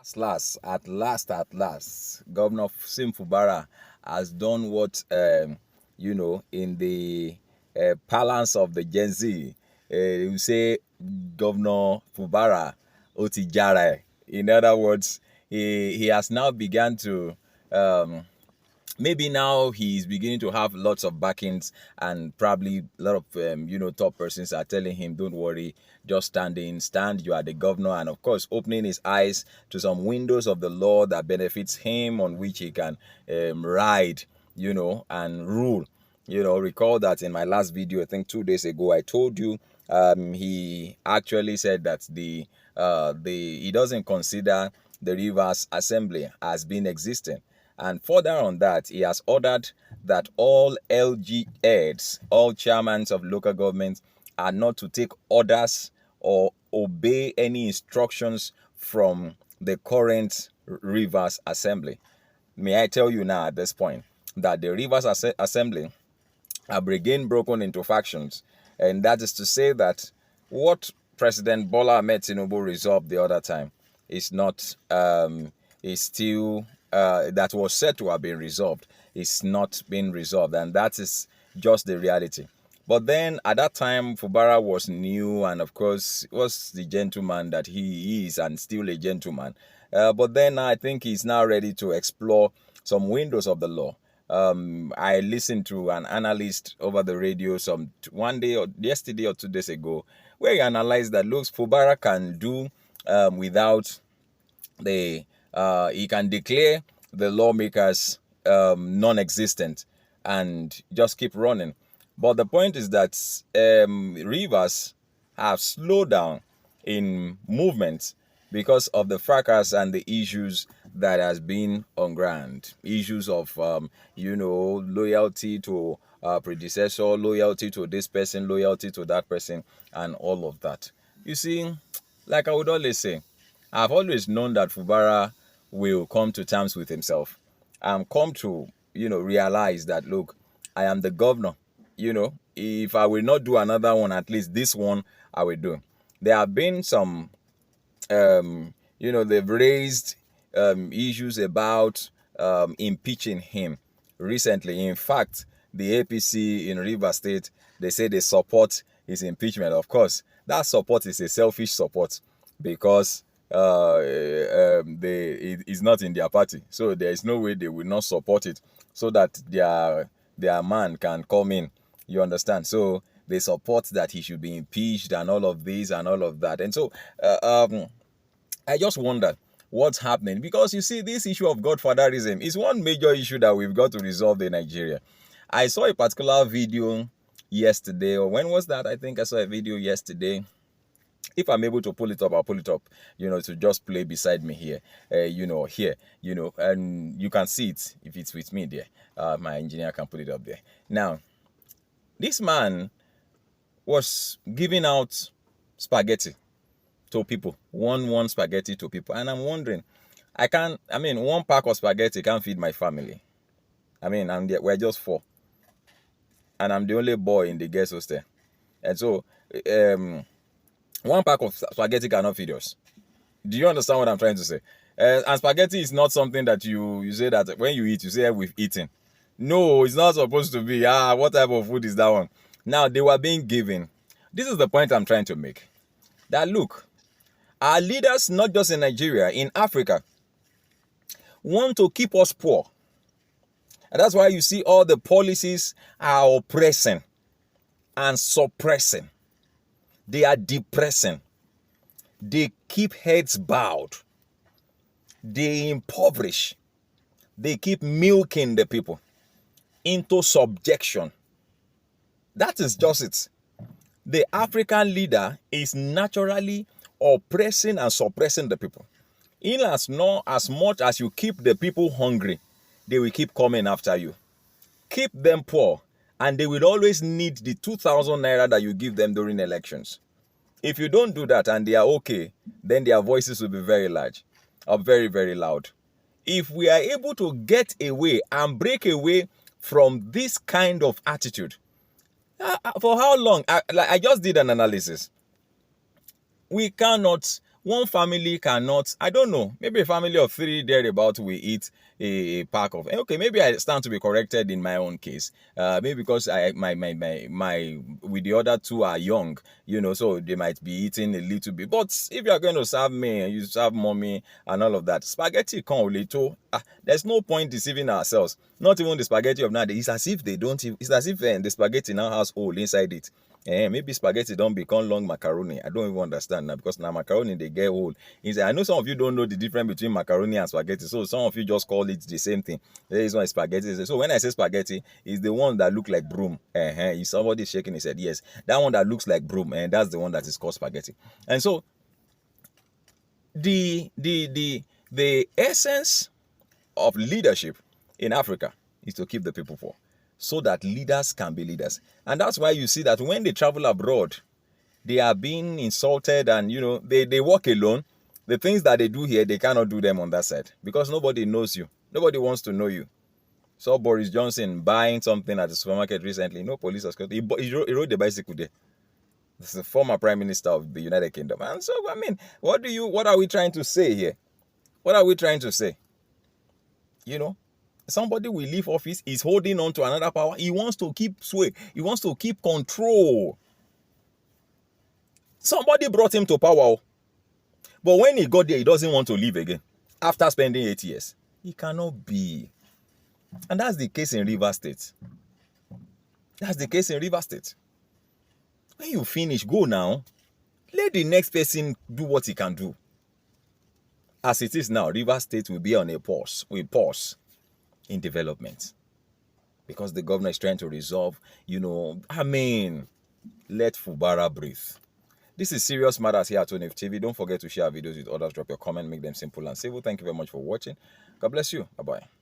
At last, Governor Fubara has done what, in the parlance of the Gen Z, you say Governor Fubara Otijara. In other words, he has now begun to um, maybe now he's beginning to have lots of backings, and probably a lot of top persons are telling him, don't worry, just stand, you are the governor, and of course opening his eyes to some windows of the law that benefits him, on which he can ride, and rule. Recall that in my last video, I think 2 days ago, I told you he actually said that the he doesn't consider the Rivers Assembly as being existing. And further on that, he has ordered that all LG heads, all chairmen of local governments, are not to take orders or obey any instructions from the current Rivers Assembly. May I tell you now at this point that the Rivers Assembly are again broken into factions, and that is to say that what President Bola Ahmed Tinubu resolved the other time is not is still that was said to have been resolved is not being resolved, and that is just the reality. But then at that time, Fubara was new, and of course was the gentleman that he is, and still a gentleman. But then I think he's now ready to explore some windows of the law. I listened to an analyst over the radio one day or yesterday or 2 days ago, where he analyzed that looks Fubara can do without he can declare the lawmakers non-existent and just keep running. But the point is that rivers have slowed down in movement because of the fracas and the issues that has been on ground. Issues of, loyalty to predecessor, loyalty to this person, loyalty to that person, and all of that. You see, like I would always say, I've always known that Fubara will come to terms with himself and come to, realize that, look, I am the governor. If I will not do another one, at least this one I will do. There have been some, they've raised issues about impeaching him recently. In fact, the APC in Rivers State, they say they support his impeachment. Of course, that support is a selfish support because it's not in their party, so there is no way they will not support it so that their man can come in. You understand? So they support that he should be impeached and all of this and all of that. And so I just wonder what's happening, because you see, this issue of godfatherism is one major issue that we've got to resolve in Nigeria. I saw a particular video yesterday, or when was that? I think I saw a video yesterday. If I'm able to pull it up, I'll pull it up, to just play beside me here, here, and you can see it if it's with me there. My engineer can put it up there. Now, this man was giving out spaghetti to people, one spaghetti to people, and I'm wondering, one pack of spaghetti can't feed my family. We're just 4, and I'm the only boy in the guest hostel, and so one pack of spaghetti cannot feed us. Do you understand what I'm trying to say? And spaghetti is not something that you say that when you eat, you say we've eaten. No, it's not supposed to be. What type of food is that one? Now, they were being given. This is the point I'm trying to make. That look, our leaders, not just in Nigeria, in Africa, want to keep us poor. And that's why you see all the policies are oppressing and suppressing. They are depressing. They keep heads bowed. They impoverish. They keep milking the people into subjection. That is just it. The African leader is naturally oppressing and suppressing the people. In as much as you keep the people hungry, they will keep coming after you. Keep them poor, and they will always need the 2,000 naira that you give them during elections. If you don't do that and they are okay, then their voices will be very large, or very, very loud. If we are able to get away and break away from this kind of attitude, for how long? I just did an analysis. We cannot One family cannot, I don't know, maybe a family of 3 thereabout will eat a pack of, okay, maybe I stand to be corrected in my own case. Maybe because my with the other 2 are young, so they might be eating a little bit. But if you are going to serve me, you serve mommy and all of that, spaghetti con little. There's no point deceiving ourselves. Not even the spaghetti of nowadays. It's as if they don't. It's as if the spaghetti now has hole inside it. Maybe spaghetti don't become long macaroni. I don't even understand now, because now macaroni they get old. I know some of you don't know the difference between macaroni and spaghetti, so some of you just call it the same thing. There is one spaghetti. So when I say spaghetti, it's the one that look like broom. If somebody shaking his head, yes, that one that looks like broom, and that's the one that is called spaghetti. And so the essence of leadership in Africa is to keep the people poor, so that leaders can be leaders. And that's why you see that when they travel abroad, they are being insulted, and they walk alone. The things that they do here, they cannot do them on that side, because nobody knows you. Nobody wants to know you. Saw Boris Johnson buying something at the supermarket recently. No police or security. He rode the bicycle there. This is the former Prime Minister of the United Kingdom. And so, I mean, what are we trying to say here? What are we trying to say? Somebody will leave office, is holding on to another power. He wants to keep sway. He wants to keep control. Somebody brought him to power. But when he got there, he doesn't want to leave again. After spending 8 years. He cannot be. And that's the case in Rivers State. That's the case in Rivers State. When you finish, go now. Let the next person do what he can do. As it is now, Rivers State will be on a pause. We pause in development, because the governor is trying to resolve, let Fubara breathe. This is Serious Matters here at ONIF TV. Don't forget to share videos with others. Drop your comment, make them simple and simple. Thank you very much for watching. God bless you. Bye-bye.